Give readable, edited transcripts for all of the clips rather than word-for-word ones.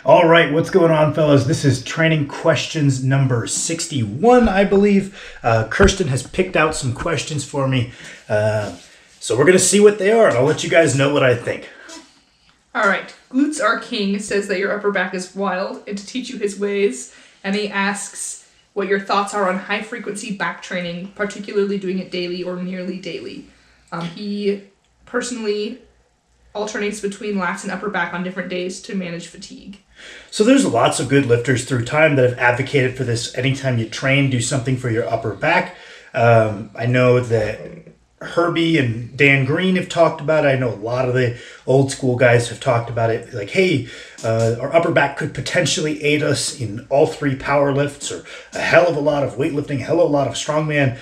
All right, what's going on, fellas? This is training questions number 61, I believe. Kirsten has picked out some questions for me. So we're going to see what they are, and I'll let you guys know what I think. All right. Glutes Are King says that your upper back is wild and to teach you his ways. And he asks what your thoughts are on high-frequency back training, particularly doing it daily or nearly daily. He personally alternates between lats and upper back on different days to manage fatigue. So there's lots of good lifters through time that have advocated for this. Anytime you train, do something for your upper back. I know that Herbie and Dan Green have talked about it. I know a lot of the old school guys have talked about it. Like, hey, our upper back could potentially aid us in all three power lifts or a hell of a lot of weightlifting, a hell of a lot of strongman.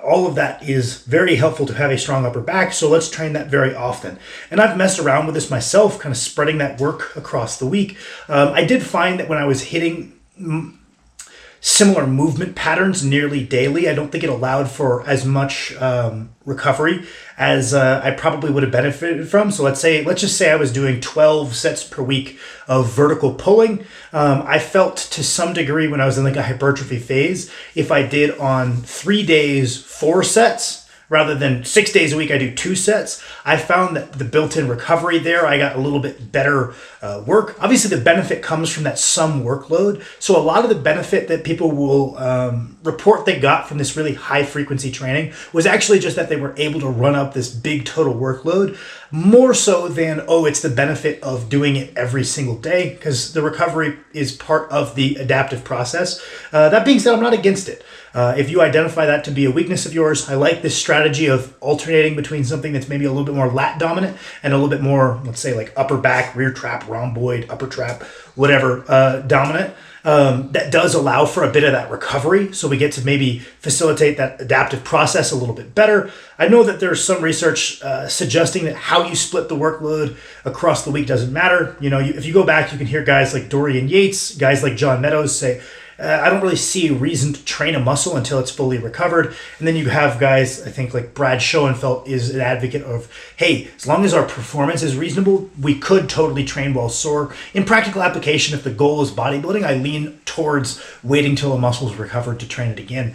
All of that is very helpful to have a strong upper back. So let's train that very often. And I've messed around with this myself, kind of spreading that work across the week. I did find that when I was hitting similar movement patterns nearly daily, I don't think it allowed for as much recovery as I probably would have benefited from. So let's just say I was doing 12 sets per week of vertical pulling. I felt to some degree when I was in like a hypertrophy phase, if I did on 3 days, 4 sets, rather than 6 days a week, I do 2 sets. I found that the built-in recovery there, I got a little bit better work. Obviously, the benefit comes from that some workload. So a lot of the benefit that people will report they got from this really high-frequency training was actually just that they were able to run up this big total workload, more so than, oh, it's the benefit of doing it every single day, because the recovery is part of the adaptive process. That being said, I'm not against it. If you identify that to be a weakness of yours, I like this strategy of alternating between something that's maybe a little bit more lat dominant and a little bit more, let's say like upper back, rear trap, rhomboid, upper trap, whatever, dominant. That does allow for a bit of that recovery. So we get to maybe facilitate that adaptive process a little bit better. I know that there's some research suggesting that how you split the workload across the week doesn't matter. You know, if you go back, you can hear guys like Dorian Yates, guys like John Meadows say, I don't really see a reason to train a muscle until it's fully recovered. And then you have guys, I think like Brad Schoenfeld is an advocate of, hey, as long as our performance is reasonable, we could totally train while sore. In practical application, if the goal is bodybuilding, I lean towards waiting till a muscle is recovered to train it again.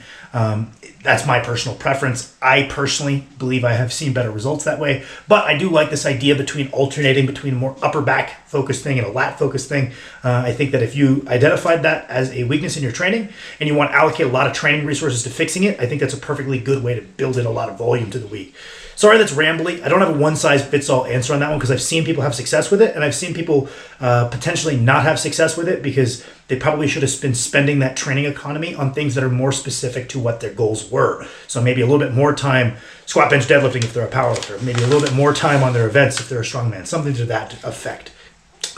That's my personal preference. I personally believe I have seen better results that way, but I do like this idea between alternating between a more upper back focused thing and a lat focused thing. I think that if you identified that as a weakness in your training and you want to allocate a lot of training resources to fixing it, I think that's a perfectly good way to build in a lot of volume to the week. Sorry that's rambly. I don't have a one-size-fits-all answer on that one because I've seen people have success with it, and I've seen people potentially not have success with it because they probably should have been spending that training economy on things that are more specific to what their goals were. So maybe a little bit more time squat, bench, deadlifting if they're a powerlifter. Maybe a little bit more time on their events if they're a strongman. Something to that effect.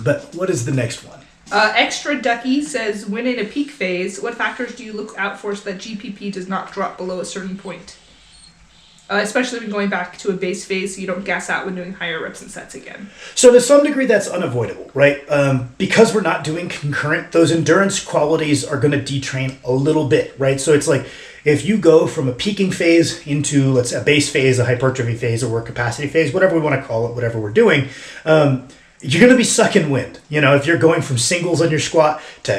But what is the next one? Extra Ducky says, when in a peak phase, what factors do you look out for so that GPP does not drop below a certain point? Especially when going back to a base phase so you don't gas out when doing higher reps and sets again. So to some degree, that's unavoidable, right? Because we're not doing concurrent, those endurance qualities are going to detrain a little bit, right? So it's like if you go from a peaking phase into, let's say, a base phase, a hypertrophy phase, a work capacity phase, whatever we want to call it, whatever we're doing, you're going to be sucking wind. You know, if you're going from singles on your squat to,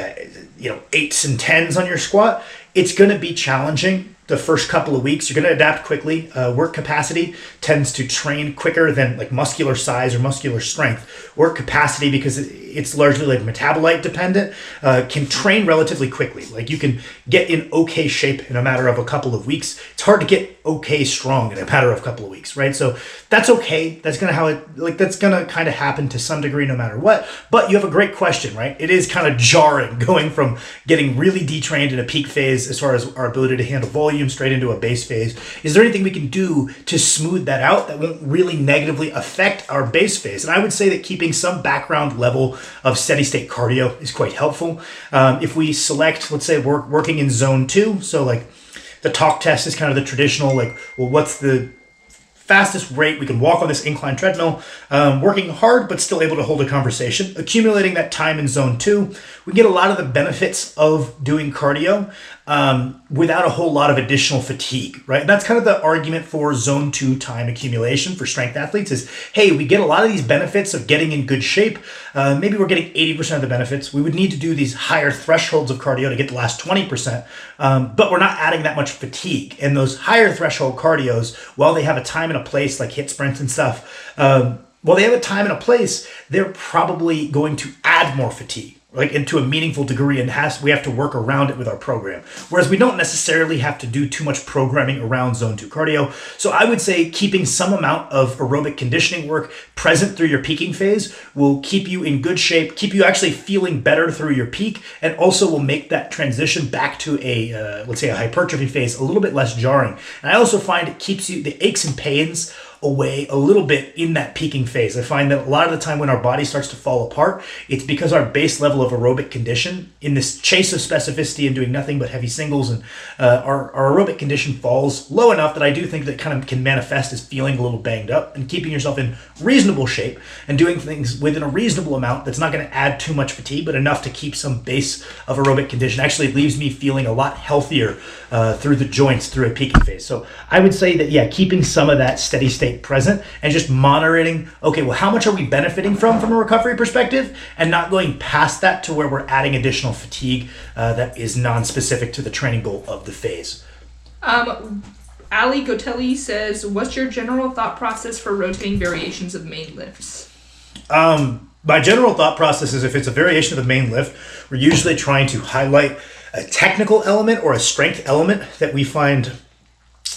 8s and 10s on your squat, it's going to be challenging. The first couple of weeks, you're going to adapt quickly. Work capacity tends to train quicker than like muscular size or muscular strength. Work capacity, because it's largely like metabolite dependent, can train relatively quickly. Like you can get in okay shape in a matter of a couple of weeks. It's hard to get okay strong in a matter of a couple of weeks, right? So that's okay. That's gonna kind of happen to some degree no matter what. But you have a great question, right? It is kind of jarring going from getting really detrained in a peak phase as far as our ability to handle volume straight into a base phase. Is there anything we can do to smooth that out that won't really negatively affect our base phase? And I would say that keeping some background level of steady state cardio is quite helpful. If we select, let's say we're working in zone 2, so like the talk test is kind of the traditional, like, well, what's the fastest rate we can walk on this incline treadmill, working hard but still able to hold a conversation, accumulating that time in zone 2. We get a lot of the benefits of doing cardio. without a whole lot of additional fatigue, right? And that's kind of the argument for zone 2 time accumulation for strength athletes is, hey, we get a lot of these benefits of getting in good shape. Maybe we're getting 80% of the benefits. We would need to do these higher thresholds of cardio to get the last 20%, but we're not adding that much fatigue. And those higher threshold cardios, while they have a time and a place like hit sprints and stuff, while they have a time and a place, they're probably going to add more fatigue, like into a meaningful degree, and we have to work around it with our program. Whereas we don't necessarily have to do too much programming around zone 2 cardio. So I would say keeping some amount of aerobic conditioning work present through your peaking phase will keep you in good shape, keep you actually feeling better through your peak, and also will make that transition back to a, let's say a hypertrophy phase a little bit less jarring. And I also find it keeps you, the aches and pains away a little bit in that peaking phase. I find that a lot of the time when our body starts to fall apart, it's because our base level of aerobic condition in this chase of specificity and doing nothing but heavy singles, and our aerobic condition falls low enough that I do think that kind of can manifest as feeling a little banged up, and keeping yourself in reasonable shape and doing things within a reasonable amount that's not going to add too much fatigue, but enough to keep some base of aerobic condition actually leaves me feeling a lot healthier through the joints through a peaking phase. So I would say that, yeah, keeping some of that steady state present and just monitoring, okay, well, how much are we benefiting from a recovery perspective, and not going past that to where we're adding additional fatigue that is non-specific to the training goal of the phase. Ali Gotelli says, what's your general thought process for rotating variations of main lifts? My general thought process is if it's a variation of the main lift, we're usually trying to highlight a technical element or a strength element that we find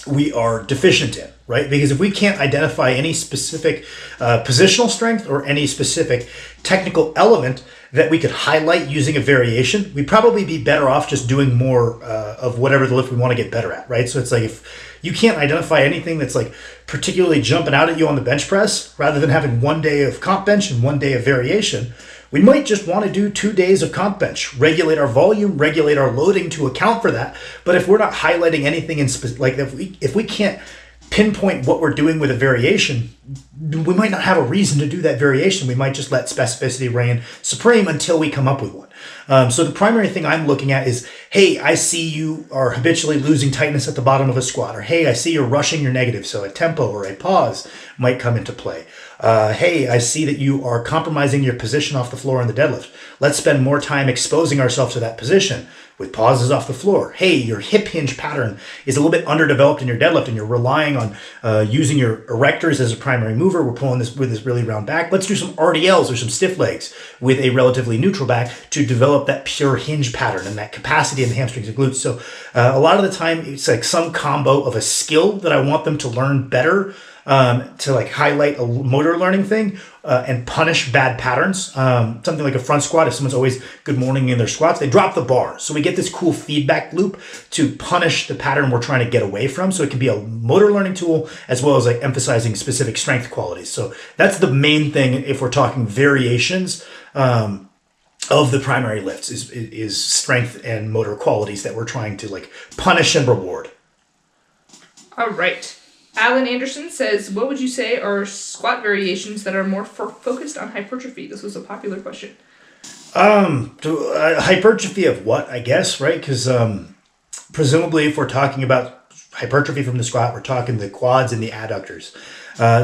we are deficient in, right? Because if we can't identify any specific positional strength or any specific technical element that we could highlight using a variation, we'd probably be better off just doing more of whatever the lift we want to get better at, right? So it's like if you can't identify anything that's like particularly jumping out at you on the bench press, rather than having 1 day of comp bench and 1 day of variation, we might just want to do 2 days of comp bench, regulate our volume, regulate our loading to account for that. But if we're not highlighting anything in like if we can't pinpoint what we're doing with a variation, we might not have a reason to do that variation. We might just let specificity reign supreme until we come up with one. So the primary thing I'm looking at is, hey, I see you are habitually losing tightness at the bottom of a squat, or hey, I see you're rushing your negative, so a tempo or a pause might come into play. Hey, I see that you are compromising your position off the floor in the deadlift. Let's spend more time exposing ourselves to that position with pauses off the floor. Hey, your hip hinge pattern is a little bit underdeveloped in your deadlift, and you're relying on using your erectors as a primary mover. We're pulling this with this really round back. Let's do some RDLs or some stiff legs with a relatively neutral back to develop that pure hinge pattern and that capacity in the hamstrings and glutes. So a lot of the time, it's like some combo of a skill that I want them to learn better, to like highlight a motor learning thing and punish bad patterns. Something like a front squat, if someone's always good morning in their squats, they drop the bar. So we get this cool feedback loop to punish the pattern we're trying to get away from. So it can be a motor learning tool as well as like emphasizing specific strength qualities. So that's the main thing if we're talking variations of the primary lifts is strength and motor qualities that we're trying to like punish and reward. All right. Alan Anderson says, what would you say are squat variations that are more focused on hypertrophy? This was a popular question. Hypertrophy of what, I guess, right? Because presumably if we're talking about hypertrophy from the squat, we're talking the quads and the adductors.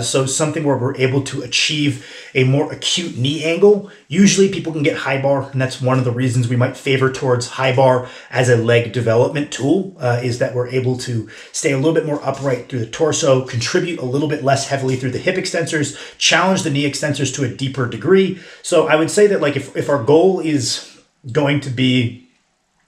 So something where we're able to achieve a more acute knee angle. Usually people can get high bar, and that's one of the reasons we might favor towards high bar as a leg development tool, is that we're able to stay a little bit more upright through the torso, contribute a little bit less heavily through the hip extensors, challenge the knee extensors to a deeper degree. So I would say that like if our goal is going to be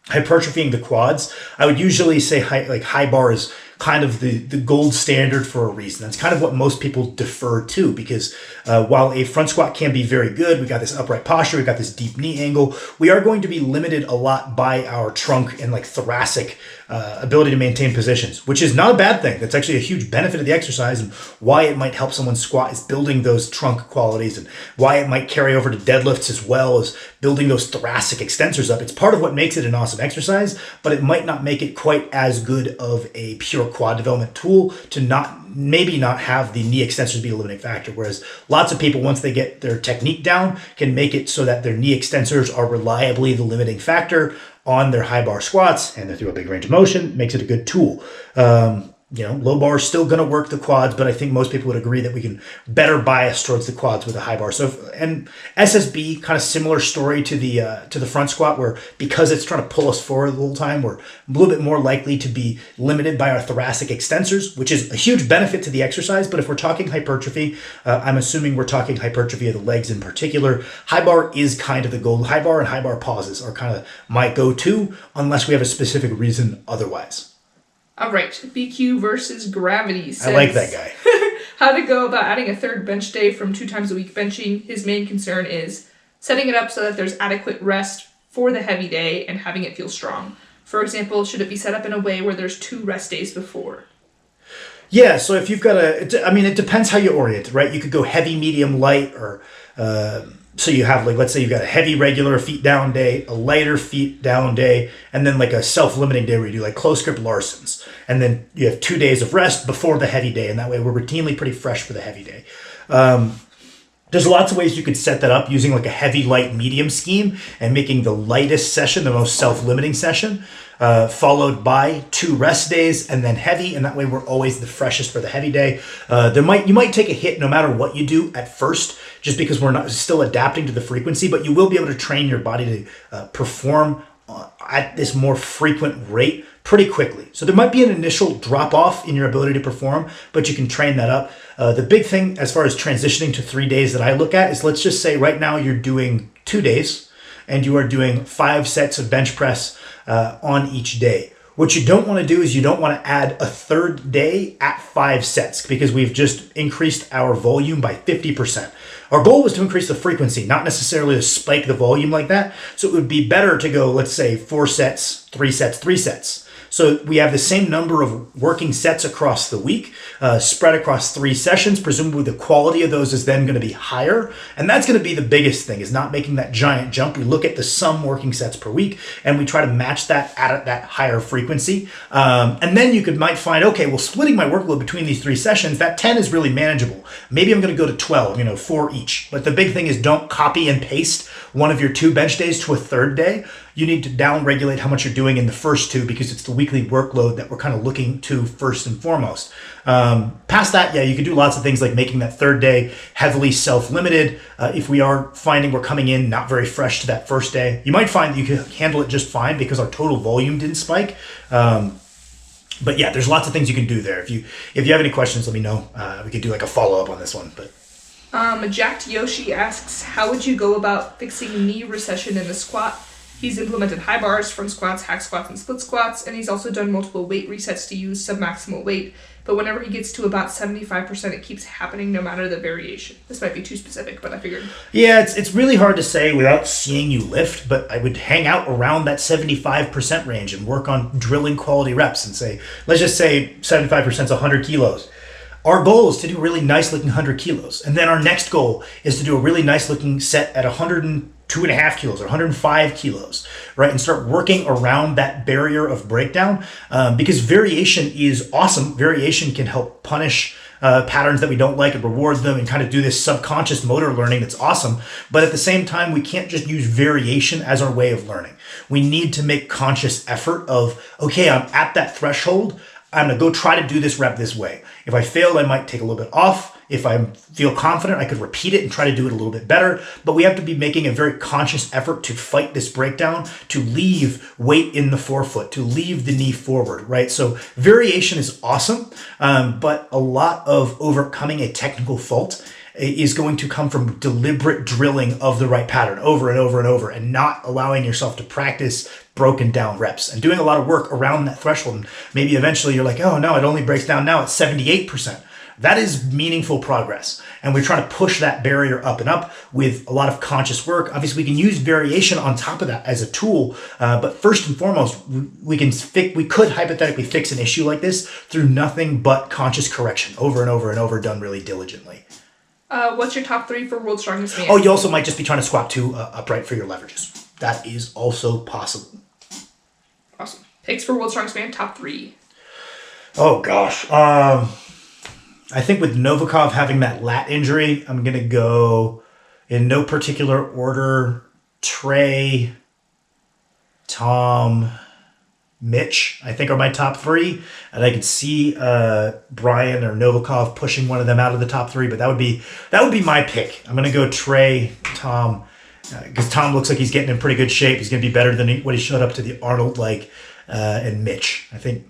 hypertrophying the quads, I would usually say high bar is kind of the gold standard for a reason. That's kind of what most people defer to, because while a front squat can be very good, we got this upright posture, we got this deep knee angle, we are going to be limited a lot by our trunk and like thoracic ability to maintain positions, which is not a bad thing. That's actually a huge benefit of the exercise, and why it might help someone squat is building those trunk qualities, and why it might carry over to deadlifts as well as building those thoracic extensors up. It's part of what makes it an awesome exercise, but it might not make it quite as good of a pure quad development tool to maybe not have the knee extensors be a limiting factor. Whereas lots of people, once they get their technique down, can make it so that their knee extensors are reliably the limiting factor. on their high bar squats and they're through a big range of motion, makes it a good tool. Low bar is still going to work the quads, but I think most people would agree that we can better bias towards the quads with a high bar. And SSB, kind of similar story to the front squat, where because it's trying to pull us forward the whole time, we're a little bit more likely to be limited by our thoracic extensors, which is a huge benefit to the exercise. But if we're talking hypertrophy, I'm assuming we're talking hypertrophy of the legs in particular. High bar is kind of the goal. High bar and high bar pauses are kind of my go-to, unless we have a specific reason otherwise. All right, BQ versus Gravity says, I like that guy. How to go about adding a third bench day from 2 times a week benching. His main concern is setting it up so that there's adequate rest for the heavy day and having it feel strong. For example, should it be set up in a way where there's 2 rest days before? Yeah, so if you've got it depends how you orient it, right? You could go heavy, medium, light, or so you have, like, let's say you've got a heavy regular feet down day, a lighter feet down day, and then like a self-limiting day where you do like close grip Larsons. And then you have 2 days of rest before the heavy day, and that way we're routinely pretty fresh for the heavy day. There's lots of ways you could set that up using like a heavy, light, medium scheme and making the lightest session the most self-limiting session, followed by 2 rest days and then heavy, and that way we're always the freshest for the heavy day. You might take a hit no matter what you do at first, just because we're not still adapting to the frequency, but you will be able to train your body to perform at this more frequent rate pretty quickly. So there might be an initial drop off in your ability to perform, but you can train that up. The big thing as far as transitioning to 3 days that I look at is, let's just say right now you're doing 2 days and you are doing 5 sets of bench press on each day. What you don't want to do is you don't want to add a third day at 5 sets, because we've just increased our volume by 50%. Our goal was to increase the frequency, not necessarily to spike the volume like that. So it would be better to go, let's say, 4 sets, 3 sets, 3 sets. So we have the same number of working sets across the week, spread across 3 sessions. Presumably the quality of those is then going to be higher. And that's going to be the biggest thing, is not making that giant jump. We look at the sum working sets per week and we try to match that at that higher frequency. And then you might find, okay, well, splitting my workload between these 3 sessions, that 10 is really manageable. Maybe I'm going to go to 12, 4 each. But the big thing is, don't copy and paste one of your 2 bench days to a third day. You need to down regulate how much you're doing in the first 2, because it's the weekly workload that we're kind of looking to first and foremost. Past that, yeah, you can do lots of things like making that third day heavily self-limited. If we are finding we're coming in not very fresh to that first day, you might find that you can handle it just fine because our total volume didn't spike. But yeah, there's lots of things you can do there. If you have any questions, let me know. We could do like a follow-up on this one. But Jacked Yoshi asks, how would you go about fixing knee recession in the squat? He's implemented high bars, front squats, hack squats, and split squats, and he's also done multiple weight resets to use submaximal weight. But whenever he gets to about 75%, it keeps happening no matter the variation. This might be too specific, but I figured. Yeah, it's really hard to say without seeing you lift, but I would hang out around that 75% range and work on drilling quality reps and say, let's just say 75% is 100 kilos. Our goal is to do a really nice looking 100 kilos. And then our next goal is to do a really nice looking set at 102.5 kilos or 105 kilos, right? And start working around that barrier of breakdown, because variation is awesome. Variation can help punish patterns that we don't like and reward them, and kind of do this subconscious motor learning that's awesome. But at the same time, we can't just use variation as our way of learning. We need to make conscious effort of, okay, I'm at that threshold. I'm going to go try to do this rep this way. If I failed, I might take a little bit off. If I feel confident, I could repeat it and try to do it a little bit better. But we have to be making a very conscious effort to fight this breakdown, to leave weight in the forefoot, to leave the knee forward, right? So variation is awesome, but a lot of overcoming a technical fault is going to come from deliberate drilling of the right pattern over and over and over, and not allowing yourself to practice broken down reps and doing a lot of work around that threshold. And maybe eventually you're like, oh no, it only breaks down now at 78%. That is meaningful progress. And we're trying to push that barrier up and up with a lot of conscious work. Obviously, we can use variation on top of that as a tool. But first and foremost, we could hypothetically fix an issue like this through nothing but conscious correction over and over and over, done really diligently. What's your top 3 for World's Strongest Man? Oh, you also might just be trying to squat 2 upright for your leverages. That is also possible. Awesome. Picks for World's Strongest Man, top 3. Oh, gosh. I think with Novikov having that lat injury, I'm going to go in no particular order. Trey, Tom, Mitch, I think are my top three, and I could see Brian or Novikov pushing one of them out of the top three. But that would be my pick. I'm gonna go Trey, Tom, because Tom looks like he's getting in pretty good shape. He's gonna be better than what he showed up to the Arnold and Mitch. I think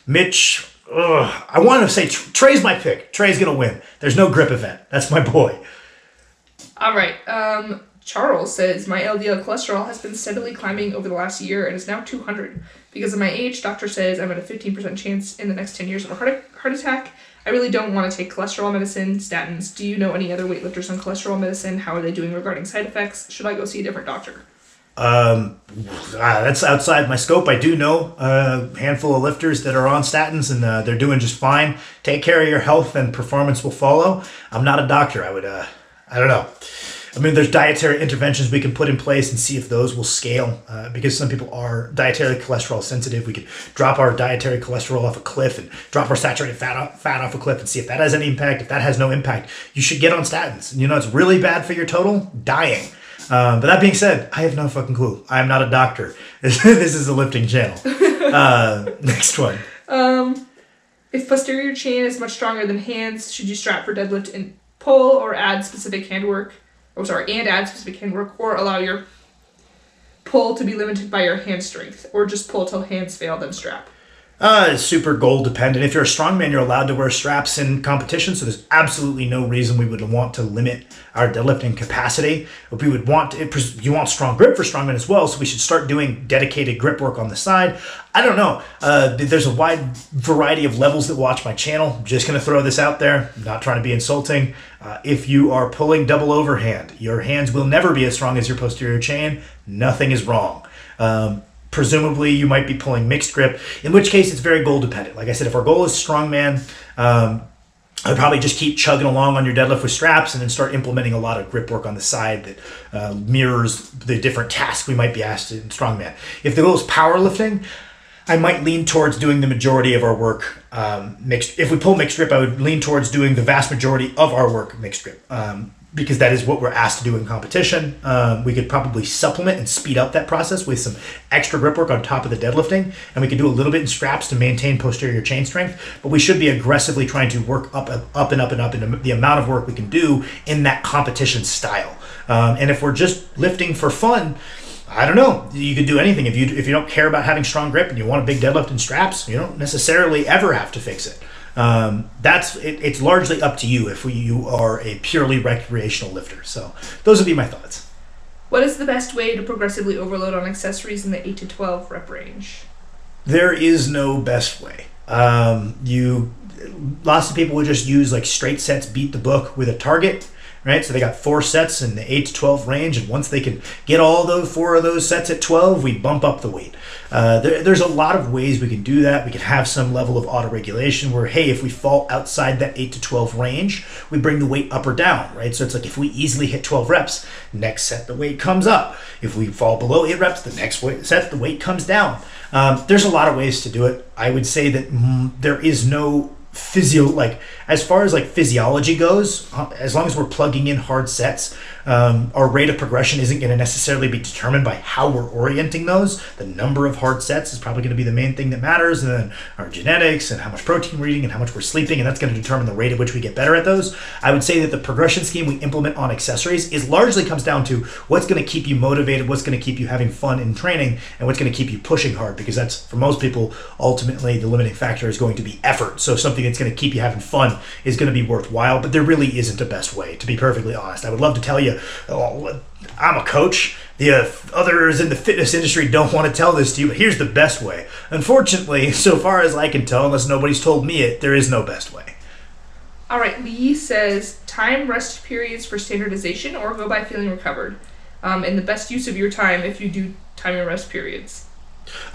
Mitch. I want to say Trey's my pick. Trey's gonna win. There's no grip event. That's my boy. All right. Charles says, my LDL cholesterol has been steadily climbing over the last year and is now 200. Because of my age, doctor says I'm at a 15% chance in the next 10 years of a heart attack. I really don't want to take cholesterol medicine, statins. Do you know any other weightlifters on cholesterol medicine? How are they doing regarding side effects? Should I go see a different doctor? That's outside my scope. I do know a handful of lifters that are on statins, and they're doing just fine. Take care of your health and performance will follow. I'm not a doctor. I don't know. I mean, there's dietary interventions we can put in place and see if those will scale, because some people are dietary cholesterol sensitive. We could drop our dietary cholesterol off a cliff and drop our saturated fat off a cliff and see if that has any impact. If that has no impact, you should get on statins. You know, it's really bad for your total, dying. But that being said, I have no fucking clue. I'm not a doctor. This is a lifting channel. Next one. If posterior chain is much stronger than hands, should you strap for deadlift and pull or add specific handwork? Add specific handwork, or allow your pull to be limited by your hand strength, or just pull till hands fail, then strap? It's super goal dependent. If you're a strongman, you're allowed to wear straps in competition, so there's absolutely no reason we would want to limit our deadlifting capacity. But we would want you want strong grip for strongmen as well, so we should start doing dedicated grip work on the side. I don't know. There's a wide variety of levels that watch my channel. I'm just going to throw this out there. I'm not trying to be insulting. If you are pulling double overhand, your hands will never be as strong as your posterior chain. Nothing is wrong. Presumably, you might be pulling mixed grip, in which case it's very goal dependent. Like I said, if our goal is strongman, I'd probably just keep chugging along on your deadlift with straps and then start implementing a lot of grip work on the side that mirrors the different tasks we might be asked in strongman. If the goal is powerlifting, I might lean towards doing the majority of our work mixed. If we pull mixed grip, I would lean towards doing the vast majority of our work mixed grip. Because that is what we're asked to do in competition. We could probably supplement and speed up that process with some extra grip work on top of the deadlifting, and we could do a little bit in straps to maintain posterior chain strength, but we should be aggressively trying to work up in the amount of work we can do in that competition style. And if we're just lifting for fun, I don't know. You could do anything. If you don't care about having strong grip and you want a big deadlift and straps, you don't necessarily ever have to fix it. It's largely up to you if you are a purely recreational lifter. So those would be my thoughts. What is the best way to progressively overload on accessories in the 8 to 12 rep range? There is no best way. Lots of people would just use like straight sets, beat the book with a target, right? So they got 4 sets in the 8 to 12 range, and once they can get all those 4 of those sets at 12, we bump up the weight. There's a lot of ways we can do that. We can have some level of auto-regulation where, hey, if we fall outside that 8 to 12 range, we bring the weight up or down, right? So it's like if we easily hit 12 reps, next set the weight comes up. If we fall below 8 reps, the next set the weight comes down. There's a lot of ways to do it. I would say that there is no as far as like physiology goes, as long as we're plugging in hard sets, our rate of progression isn't going to necessarily be determined by how we're orienting those. The number of hard sets is probably going to be the main thing that matters, and then our genetics and how much protein we're eating and how much we're sleeping, and that's going to determine the rate at which we get better at those. I would say that the progression scheme we implement on accessories largely comes down to what's going to keep you motivated, what's going to keep you having fun in training, and what's going to keep you pushing hard, because that's, for most people, ultimately the limiting factor is going to be effort. So something that's going to keep you having fun is going to be worthwhile, but there really isn't a best way, to be perfectly honest. I would love to tell you, I'm a coach. The others in the fitness industry don't want to tell this to you, but here's the best way. Unfortunately, so far as I can tell, unless nobody's told me it, there is no best way. All right, Lee says, time rest periods for standardization or go by feeling recovered. And the best use of your time if you do time and rest periods.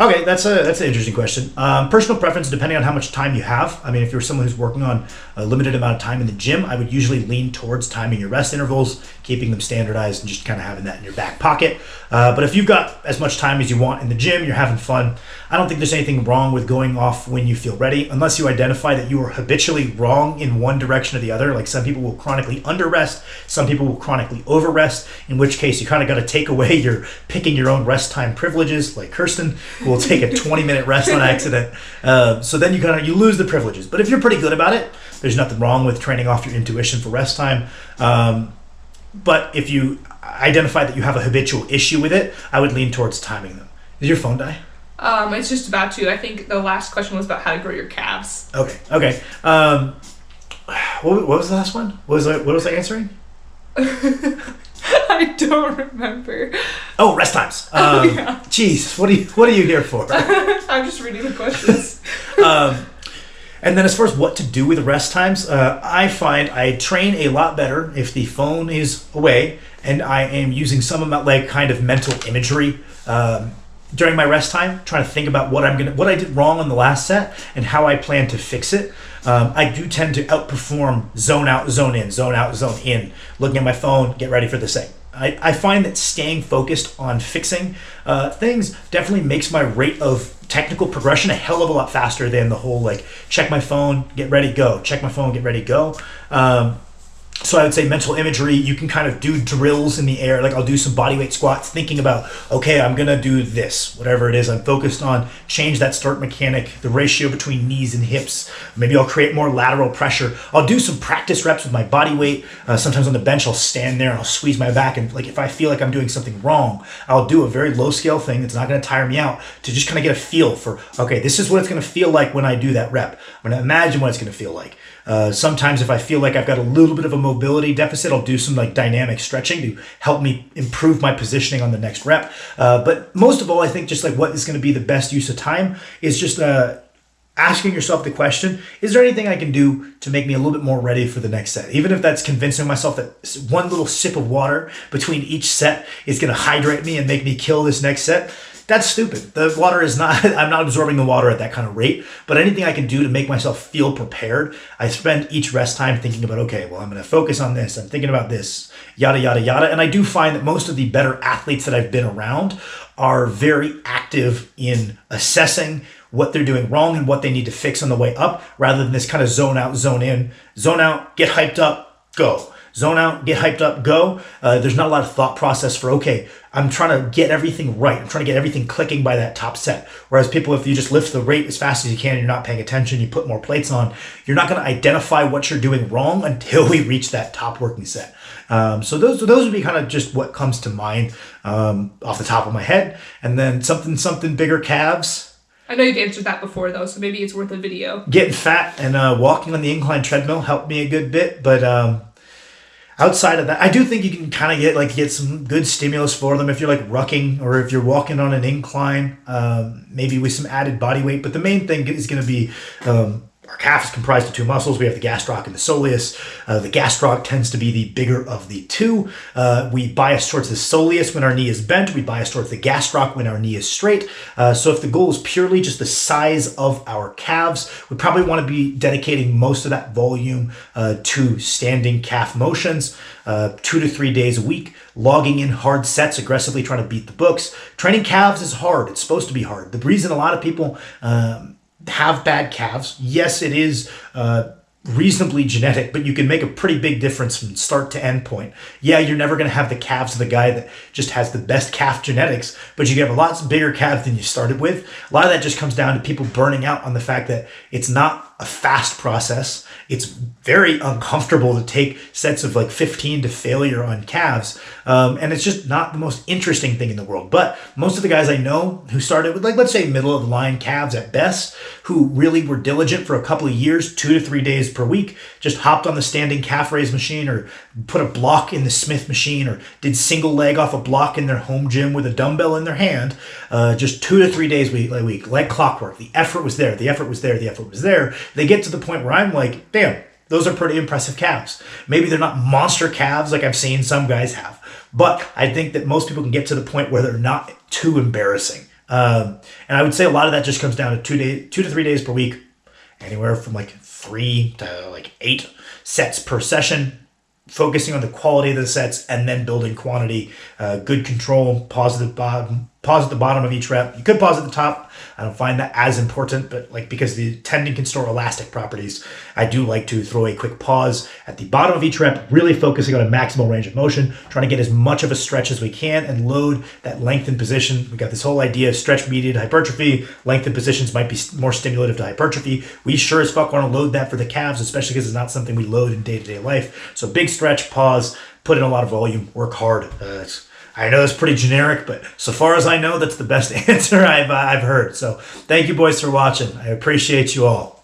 Okay, that's an interesting question. Personal preference, depending on how much time you have. I mean, if you're someone who's working on a limited amount of time in the gym, I would usually lean towards timing your rest intervals, keeping them standardized, and just kind of having that in your back pocket. But if you've got as much time as you want in the gym, you're having fun, I don't think there's anything wrong with going off when you feel ready, unless you identify that you are habitually wrong in one direction or the other. Like some people will chronically under rest, some people will chronically over rest, in which case you kind of got to take away your picking your own rest time privileges, like Kirsten, who will take a 20-minute rest on accident. So then you lose the privileges. But if you're pretty good about it, there's nothing wrong with training off your intuition for rest time. But if you identify that you have a habitual issue with it, I would lean towards timing them. Did your phone die? It's just about to. I think the last question was about how to grow your calves. Okay. What was the last one? What was I answering? I don't remember. Oh, rest times. Yeah. Jeez, what are you here for? I'm just reading the questions. And then as far as what to do with rest times, I find I train a lot better if the phone is away and I am using some of my kind of mental imagery during my rest time, trying to think about what I did wrong on the last set and how I plan to fix it. I do tend to outperform zone out, zone in, zone out, zone in, looking at my phone, get ready for the set. I find that staying focused on fixing things definitely makes my rate of technical progression a hell of a lot faster than the whole check my phone, get ready, go, check my phone, get ready, go. So I would say mental imagery, you can kind of do drills in the air. Like I'll do some bodyweight squats thinking about, okay, I'm going to do this, whatever it is I'm focused on, change that start mechanic, the ratio between knees and hips. Maybe I'll create more lateral pressure. I'll do some practice reps with my body weight. Sometimes on the bench, I'll stand there and I'll squeeze my back. And if I feel like I'm doing something wrong, I'll do a very low scale thing that's not going to tire me out to just kind of get a feel for, okay, this is what it's going to feel like when I do that rep. I'm going to imagine what it's going to feel like. Sometimes if I feel like I've got a little bit of a mobility deficit, I'll do some dynamic stretching to help me improve my positioning on the next rep. But most of all, I think just what is going to be the best use of time is just asking yourself the question, is there anything I can do to make me a little bit more ready for the next set? Even if that's convincing myself that one little sip of water between each set is going to hydrate me and make me kill this next set. That's stupid. The water is not, I'm not absorbing the water at that kind of rate, but anything I can do to make myself feel prepared. I spend each rest time thinking about, okay, well, I'm going to focus on this. I'm thinking about this, yada, yada, yada. And I do find that most of the better athletes that I've been around are very active in assessing what they're doing wrong and what they need to fix on the way up, rather than this kind of zone out, zone in, zone out, get hyped up, go. Zone out, get hyped up, go. There's not a lot of thought process for, okay, I'm trying to get everything right. I'm trying to get everything clicking by that top set. Whereas people, if you just lift the rate as fast as you can and you're not paying attention, you put more plates on, you're not going to identify what you're doing wrong until we reach that top working set. So those would be kind of just what comes to mind off the top of my head. And then something bigger calves. I know you've answered that before, though, so maybe it's worth a video. Getting fat and walking on the incline treadmill helped me a good bit, but outside of that, I do think you can kind of get some good stimulus for them if you're rucking or if you're walking on an incline, maybe with some added body weight. But the main thing is going to be our calf is comprised of two muscles. We have the gastroc and the soleus. The gastroc tends to be the bigger of the two. We bias towards the soleus when our knee is bent. We bias towards the gastroc when our knee is straight. So if the goal is purely just the size of our calves, we probably want to be dedicating most of that volume to standing calf motions, 2 to 3 days a week, logging in hard sets, aggressively trying to beat the books. Training calves is hard. It's supposed to be hard. The reason a lot of people have bad calves, yes, it is reasonably genetic, but you can make a pretty big difference from start to end point. Yeah, you're never going to have the calves of the guy that just has the best calf genetics, but you can have a lot bigger calves than you started with. A lot of that just comes down to people burning out on the fact that it's not a fast process. It's very uncomfortable to take sets of 15 to failure on calves. And it's just not the most interesting thing in the world. But most of the guys I know who started with, let's say middle of the line calves at best, who really were diligent for a couple of years, 2 to 3 days per week, just hopped on the standing calf raise machine or put a block in the Smith machine or did single leg off a block in their home gym with a dumbbell in their hand, just 2 to 3 days a week, like clockwork. The effort was there. The effort was there. The effort was there. They get to the point where I'm like, damn, those are pretty impressive calves. Maybe they're not monster calves like I've seen some guys have, but I think that most people can get to the point where they're not too embarrassing, And I would say a lot of that just comes down to 2 to 3 days per week, anywhere from like 3 to like 8 sets per session, focusing on the quality of the sets and then building quantity. Good control, pause at the bottom of each rep. You could pause at the top. I don't find that as important, but like because the tendon can store elastic properties, I do like to throw a quick pause at the bottom of each rep, really focusing on a maximal range of motion, trying to get as much of a stretch as we can and load that lengthened position. We got this whole idea of stretch mediated hypertrophy. Lengthened positions might be more stimulative to hypertrophy. We sure as fuck want to load that for the calves, especially because it's not something we load in day-to-day life. So big stretch, pause, put in a lot of volume, work hard. I know it's pretty generic, but so far as I know, that's the best answer I've heard. So thank you boys for watching. I appreciate you all.